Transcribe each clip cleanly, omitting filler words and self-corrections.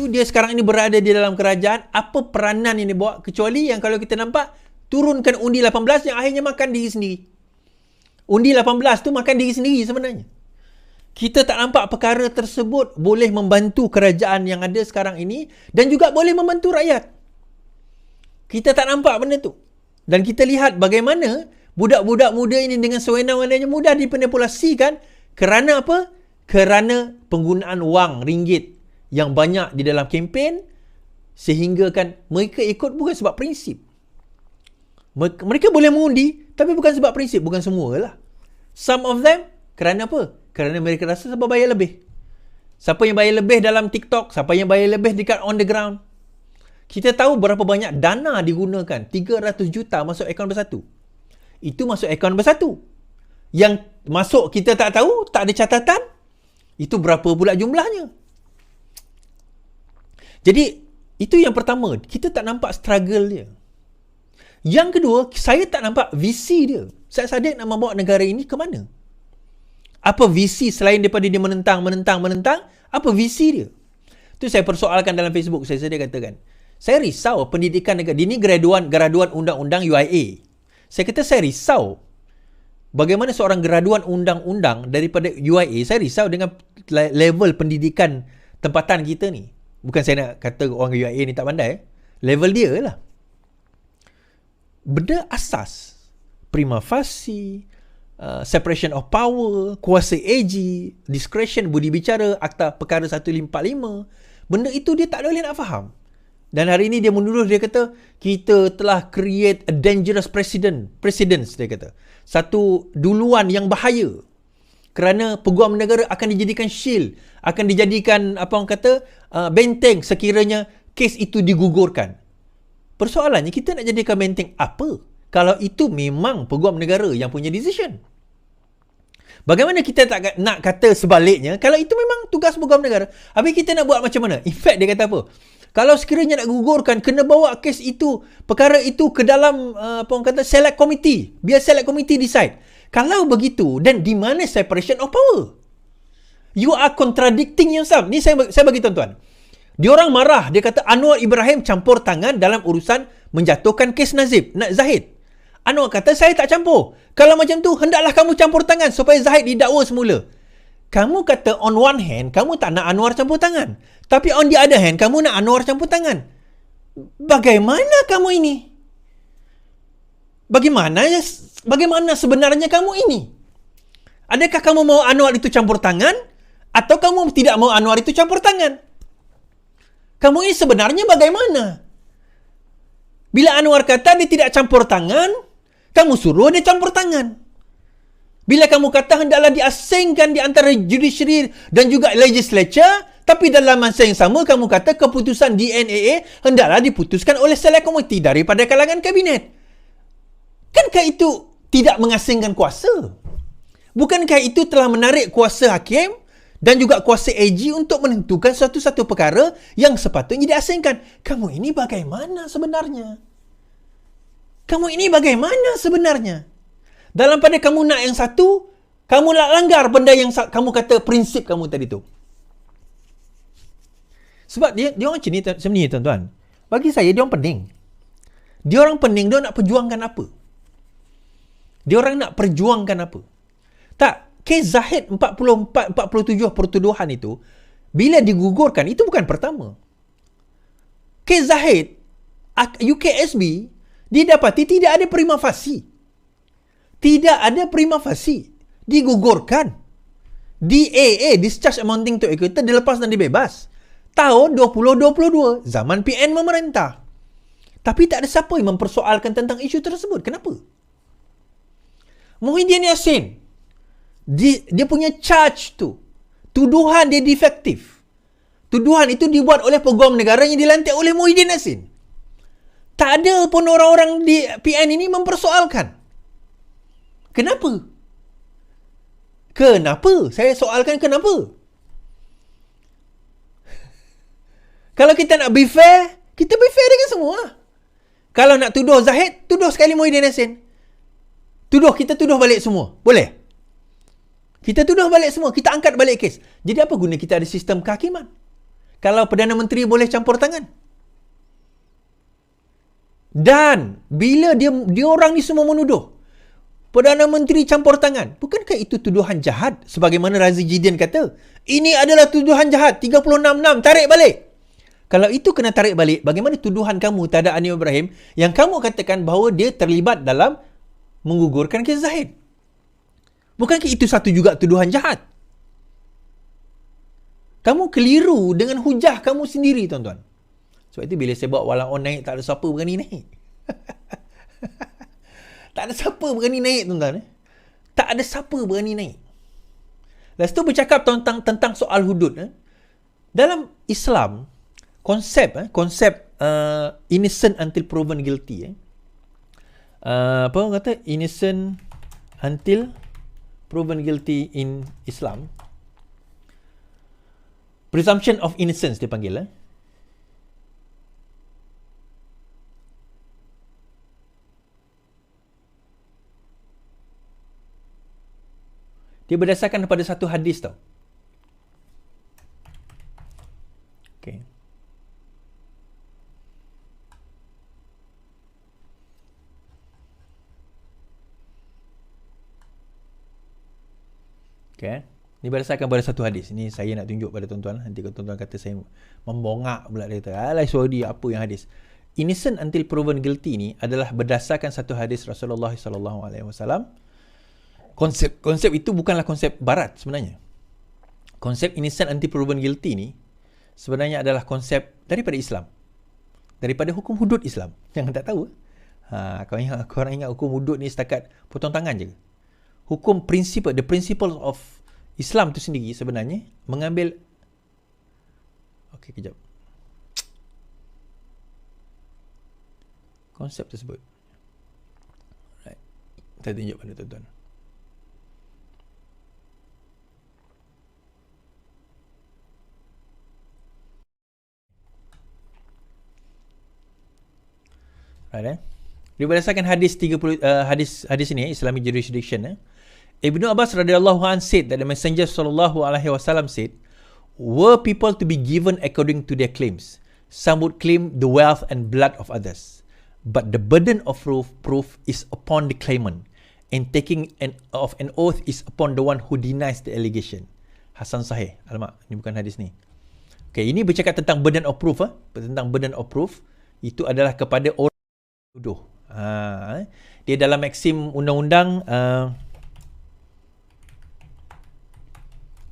itu dia sekarang ini berada di dalam kerajaan, apa peranan yang dia bawa, kecuali yang kalau kita nampak turunkan undi 18 yang akhirnya makan diri sendiri. Undi 18 tu makan diri sendiri sebenarnya. Kita tak nampak perkara tersebut boleh membantu kerajaan yang ada sekarang ini dan juga boleh membantu rakyat. Kita tak nampak benda tu. Dan kita lihat bagaimana budak-budak muda ini dengan sewenang-wenangnya mudah dimanipulasikan kerana apa? Kerana penggunaan wang ringgit yang banyak di dalam kempen, sehingga kan mereka ikut bukan sebab prinsip. Mereka boleh mengundi tapi bukan sebab prinsip, bukan semualah. Some of them kerana apa? Kerana mereka rasa sebab bayar lebih. Siapa yang bayar lebih dalam TikTok, siapa yang bayar lebih dekat on the ground. Kita tahu berapa banyak dana digunakan, 300 juta masuk akaun bersatu. Itu masuk akaun bersatu. Yang masuk kita tak tahu, tak ada catatan. Itu berapa pula jumlahnya. Jadi, itu yang pertama. Kita tak nampak struggle dia. Yang kedua, saya tak nampak visi dia. Syed Saddiq nak membawa negara ini ke mana? Apa visi selain daripada dia menentang? Apa visi dia? Itu saya persoalkan dalam Facebook. Saya katakan, saya risau pendidikan negara. Dia ni graduan undang-undang UIA. Saya kata saya risau. Bagaimana seorang graduan undang-undang daripada UIA, saya risau dengan level pendidikan tempatan kita ni. Bukan saya nak kata orang UIA ni tak pandai. Level dia lah. Benda asas. Prima facie, separation of power, kuasa AG, discretion, budi bicara, Akta Perkara 145. Benda itu dia tak boleh nak faham. Dan hari ini dia menuduh, dia kata, kita telah create a dangerous precedence, dia kata. Satu duluan yang bahaya. Kerana peguam negara akan dijadikan shield, akan dijadikan benteng sekiranya kes itu digugurkan. Persoalannya, kita nak jadikan benteng apa kalau itu memang peguam negara yang punya decision? Bagaimana kita tak nak kata sebaliknya kalau itu memang tugas peguam negara? Habis kita nak buat macam mana? In fact, dia kata apa? Kalau sekiranya nak gugurkan, kena bawa kes itu, perkara itu ke dalam select committee. Biar select committee decide. Kalau begitu, dan di mana separation of power? You are contradicting yourself. Ni saya bagi tuan-tuan. Diorang marah. Dia kata Anwar Ibrahim campur tangan dalam urusan menjatuhkan kes Zahid. Anwar kata, saya tak campur. Kalau macam tu, hendaklah kamu campur tangan supaya Zahid didakwa semula. Kamu kata on one hand, kamu tak nak Anwar campur tangan. Tapi on the other hand, kamu nak Anwar campur tangan. Bagaimana kamu ini? Bagaimana sebenarnya kamu ini? Adakah kamu mau Anwar itu campur tangan? Atau kamu tidak mau Anwar itu campur tangan? Kamu ini sebenarnya bagaimana? Bila Anwar kata dia tidak campur tangan, kamu suruh dia campur tangan. Bila kamu kata hendaklah diasingkan di antara judiciary dan juga legislature, tapi dalam masa yang sama kamu kata keputusan DNAA hendaklah diputuskan oleh select committee daripada kalangan kabinet. Bukankah itu tidak mengasingkan kuasa? Bukankah itu telah menarik kuasa hakim dan juga kuasa AG untuk menentukan satu-satu perkara yang sepatutnya diasingkan? Kamu ini bagaimana sebenarnya? Dalam pada kamu nak yang satu, kamu nak langgar benda yang kamu kata prinsip kamu tadi tu. Sebab dia orang macam ni sebenarnya tuan-tuan. Bagi saya, dia orang pening. Dia nak perjuangkan apa? Tak, kes Zahid 47 pertuduhan itu, bila digugurkan, itu bukan pertama. Kes Zahid, UKSB, didapati tidak ada prima facie. Digugurkan. DAA, Discharge Amounting to Equity, dilepas dan dibebas. Tahun 2022, zaman PN memerintah. Tapi tak ada siapa yang mempersoalkan tentang isu tersebut. Kenapa? Muhyiddin Yassin, dia punya charge tu, tuduhan dia defektif. Tuduhan itu dibuat oleh peguam negara yang dilantik oleh Muhyiddin Yassin. Tak ada pun orang-orang di PN ini mempersoalkan. Kenapa? Saya soalkan kenapa? Kalau kita nak be fair, kita be fair dengan semua. Kalau nak tuduh Zahid, tuduh sekali Muhyiddin Yassin. Kita tuduh balik semua. Boleh? Kita tuduh balik semua. Kita angkat balik kes. Jadi apa guna kita ada sistem kehakiman? kalau Perdana Menteri boleh campur tangan? Dan bila dia orang ni semua menuduh Perdana Menteri campur tangan, bukankah itu tuduhan jahat? Sebagaimana Razi Jidian kata, ini adalah tuduhan jahat, 36-6, tarik balik. Kalau itu kena tarik balik, bagaimana tuduhan kamu terhadap Anwar Ibrahim yang kamu katakan bahawa dia terlibat dalam menggugurkan kes Zahid? Bukankah itu satu juga tuduhan jahat? Kamu keliru dengan hujah kamu sendiri, tuan-tuan. Sebab itu bila saya bawa walau on naik, tak ada siapa berani naik. Tak ada siapa berani naik, tuan-tuan. Tak ada siapa berani naik. Lepas tu bercakap tentang soal hudud. Dalam Islam, konsep innocent until proven guilty. Apa orang kata? Innocent until proven guilty in Islam. Presumption of innocence dia panggil. Dia berdasarkan kepada satu hadis tau. Okay. Okay. Ini berdasarkan pada satu hadis. Ini saya nak tunjuk pada tuan-tuan. Nanti kalau tuan-tuan kata saya membongak pula, dia kata, alah Saudi apa yang hadis. Innocent until proven guilty ni adalah berdasarkan satu hadis Rasulullah SAW. Konsep itu bukanlah konsep barat sebenarnya. Konsep innocent until proven guilty ni sebenarnya adalah konsep daripada Islam. Daripada hukum hudud Islam. Yang tak tahu. Korang ingat hukum hudud ni setakat potong tangan je. Hukum the principle of Islam tu sendiri sebenarnya mengambil. Okey, kejap. Konsep tersebut. Right. Saya tunjuk pada tuan-tuan. Right, Dia berdasarkan hadis 30 hadis ini, Islamic jurisdiction. Ibnu Abbas radhiyallahu anhu said that the Messenger sallallahu alaihi wasallam said, "Were people to be given according to their claims, some would claim the wealth and blood of others, but the burden of proof is upon the claimant, and taking of an oath is upon the one who denies the allegation." Hasan sahih. Alamak, ini bukan hadis ni. Okay, ini bercakap tentang burden of proof. Tentang burden of proof itu adalah kepada orang tuduh. Dia dalam maksim undang-undang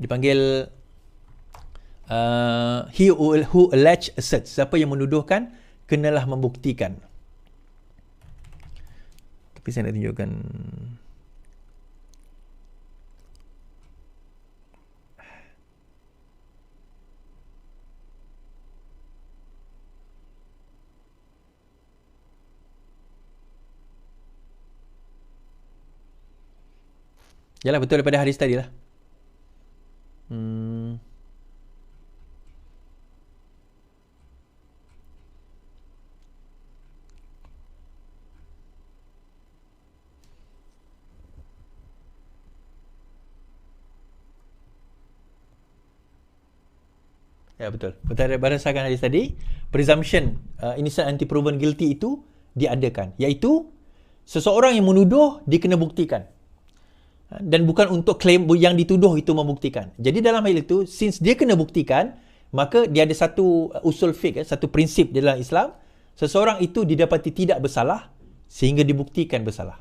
dipanggil he who allege asserts. Siapa yang menuduhkan kenalah membuktikan. Tapi saya nak tunjukkan. Yalah, betul daripada hadis tadi lah. Ya, betul. Berdasarkan hadis tadi, presumption innocent until proven guilty itu diadakan. Iaitu, seseorang yang menuduh, dia kena buktikan. Dan bukan untuk claim yang dituduh itu membuktikan. Jadi dalam hal itu, since dia kena buktikan, maka dia ada satu usul fiqh, satu prinsip dalam Islam, seseorang itu didapati tidak bersalah sehingga dibuktikan bersalah.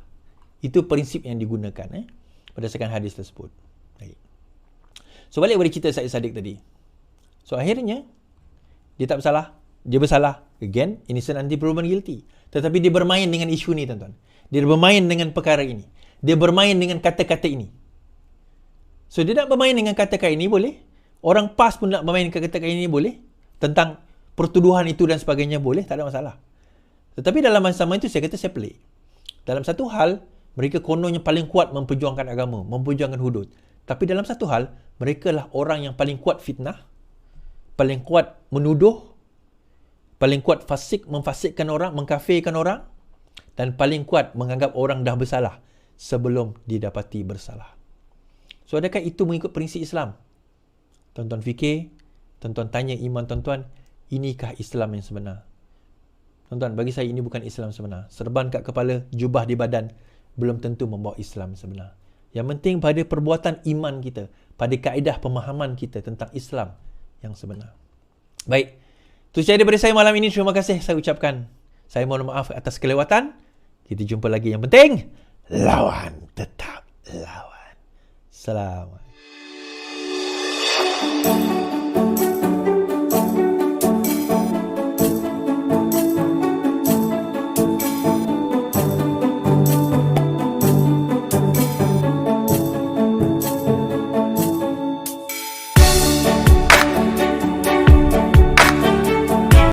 Itu prinsip yang digunakan berdasarkan hadis tersebut. Baik. So balik kepada cerita Said Saddiq tadi. So akhirnya dia tak bersalah, dia bersalah. Again, innocent until proven guilty. Tetapi dia bermain dengan isu ni, tuan-tuan. Dia bermain dengan perkara ini. Dia bermain dengan kata-kata ini. So dia nak bermain dengan kata-kata ini boleh. Orang PAS pun nak bermain dengan kata-kata ini boleh. Tentang pertuduhan itu dan sebagainya boleh, tak ada masalah. Tetapi dalam masa sama itu saya kata saya pelik. Dalam satu hal, mereka kononnya paling kuat memperjuangkan agama, memperjuangkan hudud. Tapi dalam satu hal, mereka lah orang yang paling kuat fitnah, paling kuat menuduh, paling kuat fasik, memfasikkan orang, mengkafirkan orang, dan paling kuat menganggap orang dah bersalah sebelum didapati bersalah. So adakah itu mengikut prinsip Islam? Tuan-tuan fikir, Tuan-tuan tanya iman tuan-tuan, inikah Islam yang sebenar? Tuan-tuan, bagi saya ini bukan Islam sebenar. Serban kat kepala, jubah di badan, belum tentu membawa Islam sebenar. Yang penting pada perbuatan iman kita, pada kaedah pemahaman kita tentang Islam yang sebenar. Baik, itu sahaja daripada saya malam ini. Terima kasih saya ucapkan. Saya mohon maaf atas kelewatan. Kita jumpa lagi. Yang penting, lawan, tetap lawan. Selamat.